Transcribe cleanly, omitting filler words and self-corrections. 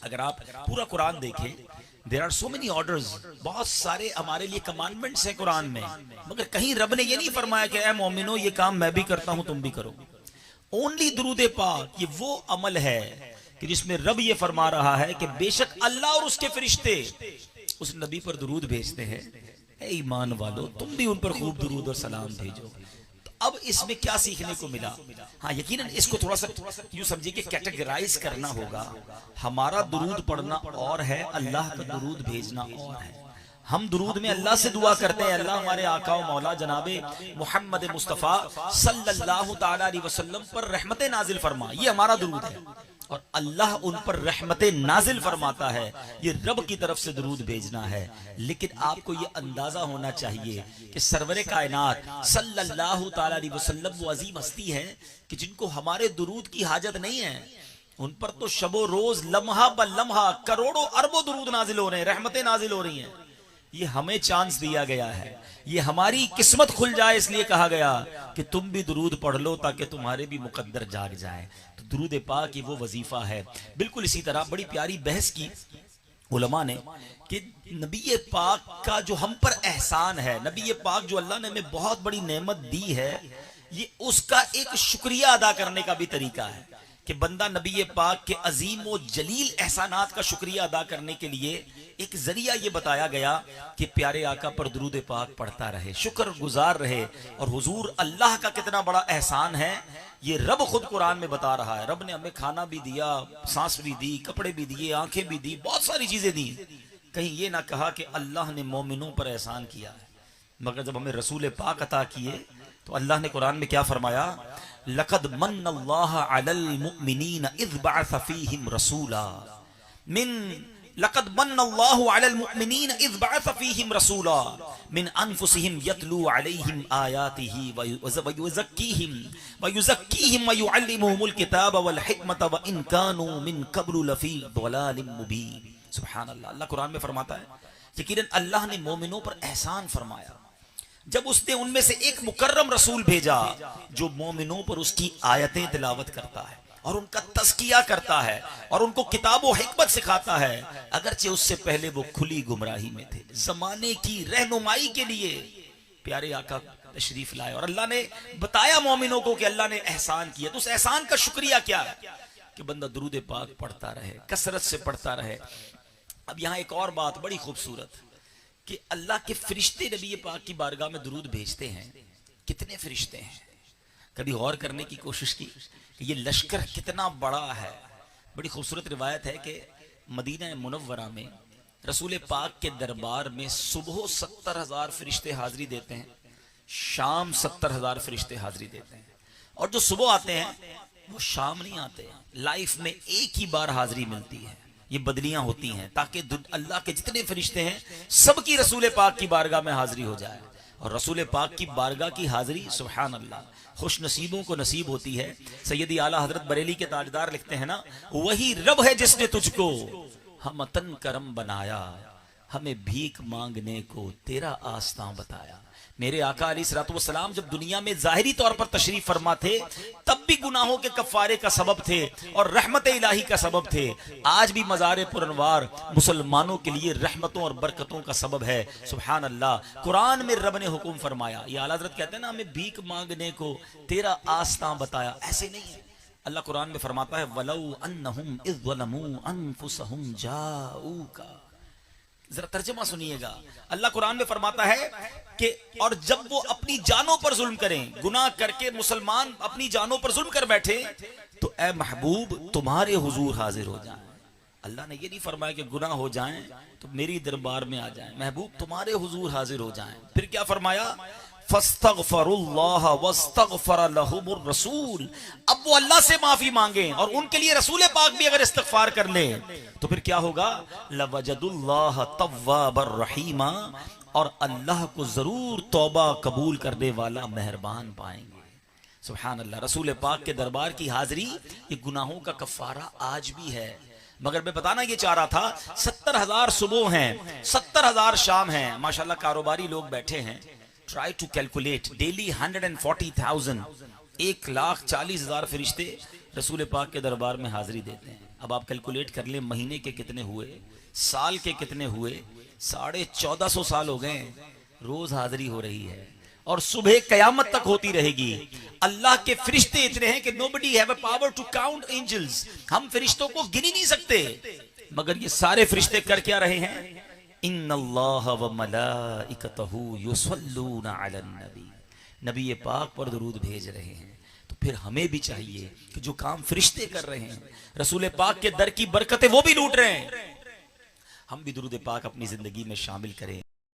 अगर आप पूरा कुरान देखें, there are so many orders, बहुत सारे हमारे लिए कमांडमेंट्स हैं कुरान में, मगर कहीं रब ने ये नहीं फरमाया कि ऐ मोमिनो ये काम मैं भी करता हूं तुम भी करो। ओनली दुरूद पाक ये वो अमल है कि जिसमें रब ये फरमा रहा है कि बेशक अल्लाह और उसके फरिश्ते उस नबी पर दुरूद भेजते हैं, ऐ ईमान वालो तुम भी उन पर खूब दुरूद और सलाम भेजो। अब इसमें क्या सीखने को मिला? हाँ, यकीनन इसको थोड़ा सा यूं समझिए कि कैटेगराइज करना होगा। हमारा दुरूद पढ़ना और है, अल्लाह का दुरूद भेजना और है। हम दुरूद में अल्लाह से दुआ करते हैं, अल्लाह हमारे आका व मौला जनाबे मोहम्मद मुस्तफ़ा सल्लल्लाहु ताला अलैहि वसल्लम पर रहमतें नाजिल फरमा, ये हमारा दुरूद है। और अल्लाह उन पर रहमतें नाजिल फरमाता है, ये रब की तरफ से दुरूद भेजना है। लेकिन आपको ये अंदाजा होना चाहिए कि सरवरे कायनात सल्लल्लाहु ताला अलैहि वसल्लम वो अजीम हस्ती है कि जिनको हमारे दुरूद की हाजत नहीं है। उन पर तो शबो रोज लम्हा ब लम्हा करोड़ों अरबों दुरूद नाजिल हो रहे हैं, रहमतें नाजिल हो रही हैं। ये हमें चांस दिया गया है, ये हमारी किस्मत खुल जाए, इसलिए कहा गया कि तुम भी दुरूद पढ़ लो ताकि तुम्हारे भी मुकद्दर जाग जाए। तो दुरूद पाक की वो वजीफा है। बिल्कुल इसी तरह बड़ी प्यारी बहस की उलमा ने कि नबी पाक का जो हम पर एहसान है, नबी पाक जो अल्लाह ने हमें बहुत बड़ी नेमत दी है, ये उसका एक शुक्रिया अदा करने का भी तरीका है कि बंदा नबी पाक के अजीम व जलील एहसानात का शुक्रिया अदा करने के लिए एक जरिया ये बताया गया कि प्यारे आका पर दुरूद पाक पढ़ता रहे, शुक्र गुजार रहे। और हुजूर अल्लाह का कितना बड़ा एहसान है ये रब खुद कुरान में बता रहा है। रब ने हमें खाना भी दिया, सांस भी दी, कपड़े भी दिए, आंखें भी दी, बहुत सारी चीजें दी। कहीं ये ना कहा कि अल्लाह ने मोमिनों पर एहसान किया है, मगर जब हमें रसूल पाक अता किए तो अल्लाह ने कुरान में क्या फरमाया? लक़द मन्नल्लाहु अलल मुमिनीन इज़ बअस फ़ीहिम रसूला मिन लक़द मन्नल्लाहु अलल मुमिनीन इज़ बअस फ़ीहिम रसूला मिन अनफुसिहिम यतलू अलैहिम आयातिही व युज़क्कीहिम व युअल्लिमुहुमुल किताब वल हिकमत व इन कानू मिन क़ब्लु लफ़ी ज़लालिम मुबीन। सुभान अल्लाह। अल्लाह कुरान में फरमाता है यकीनन अल्लाह ने मोमिनों पर एहसान फरमाया जब उसने उनमें से एक मुकर्रम रसूल भेजा जो मोमिनों पर उसकी आयतें तिलावत करता है और उनका तज़किया करता है और उनको किताब व हिकमत सिखाता है, अगरचे उससे पहले वो खुली गुमराही में थे। जमाने की रहनुमाई के लिए प्यारे आका तशरीफ लाए और अल्लाह ने बताया मोमिनों को कि अल्लाह ने एहसान किया। तो उस एहसान का शुक्रिया क्या है कि बंदा दुरूद पाक पढ़ता रहे, कसरत से पढ़ता रहे। अब यहाँ एक और बात बड़ी खूबसूरत कि अल्लाह के फरिश्ते नबी पाक की बारगाह में दुरूद भेजते हैं। कितने फरिश्ते हैं? कभी गौर करने की कोशिश की कि ये लश्कर कितना बड़ा है। बड़ी खूबसूरत रिवायत है कि मदीना मुनव्वरा में रसूल पाक के दरबार में सुबह 70,000 फरिश्ते हाजिरी देते हैं, शाम 70,000 फरिश्ते हाजिरी देते हैं। और जो सुबह आते हैं वो शाम नहीं आते, लाइफ में एक ही बार हाजिरी मिलती है। ये बदलियां होती हैं ताकि अल्लाह के जितने फरिश्ते हैं सबकी रसूल पाक की बारगाह में हाजिरी हो जाए। और रसूल पाक की बारगाह की हाजिरी सुभान अल्लाह खुश नसीबों को नसीब होती है। सैयदी आला हजरत बरेली के ताजदार लिखते हैं ना, वही रब है जिसने तुझको हम तन करम बनाया, हमें भीख मांगने को तेरा आस्था बताया। मेरे आका अलैहिस्सलातु वस्सलाम जब दुनिया में जाहिरी तौर पर तशरीफ फरमा थे तब भी गुनाहों के कफ़ारे का सबब थे और रहमत इलाही का सबब थे। आज भी मज़ार पुरनवार मुसलमानों के लिए रहमतों और बरकतों का सबब है। सुभान अल्लाह। कुरान में रब ने हुक्म फरमाया, ये आला हज़रत कहते हैं ना, हमें भीख मांगने को तेरा आस्था बताया। ऐसे नहीं है। अल्लाह कुरान में फरमाता है वलौ अन्नहुम इज़ ज़लमू अनफुसहुम जाऊका। जरा तर्जुमा सुनिएगा। अल्लाह कुरान में फरमाता है कि और जब वो अपनी जानों पर जुल्म करें, गुनाह करके मुसलमान अपनी जानों पर जुल्म कर बैठे, तो ए महबूब तुम्हारे हुजूर हाजिर हो जाएं। अल्लाह ने ये नहीं फरमाया कि गुनाह हो जाएं तो मेरी दरबार में आ जाएं, महबूब तुम्हारे हुजूर हाजिर हो जाएं। फिर क्या फरमाया? फस्तगफरुल्लाह वस्तगफर लहुमुर रसूल। अब वो अल्लाह से माफी मांगे और उनके लिए रसूल पाक भी अगर इस्तगफार कर ले तो फिर क्या होगा? लवजदुल्लाह तव्वाबर रहीमा। और अल्लाह को जरूर तौबा कबूल करने वाला मेहरबान पाएंगे। सुभान अल्लाह। रसूल पाक के दरबार की हाजिरी ये गुनाहों का कफारा आज भी है। मगर मैं बताना ये चाह रहा था 70,000 सुबह हैं, 70,000 शाम हैं। माशाल्लाह कारोबारी लोग बैठे हैं। ट्राई टू कैलकुलेट डेली 140,000, 1,40,000 फरिश्ते रसूल पाक के दरबार में हाजिरी देते हैं। अब आप कैलकुलेट कर लें, महीने के कितने हुए, साल के कितने हुए, 1450 साल हो गए रोज हाजिरी हो रही है और सुबह कयामत तक होती रहेगी। अल्लाह के फरिश्ते इतने हैं कि nobody have a power to count angels, हम फरिश्तों को गिन ही नहीं सकते। मगर ये सारे फरिश्ते कर क्या रहे हैं? इन्नल्लाह व मलाइकतहू युसल्लूना अलन नबी, नबी पाक पर दुरूद भेज रहे हैं। तो फिर हमें भी चाहिए कि जो काम फरिश्ते कर रहे हैं, रसूल पाक के दर की बरकतें वो भी लूट रहे हैं, हम भी दुरूद पाक अपनी जिंदगी में शामिल करें।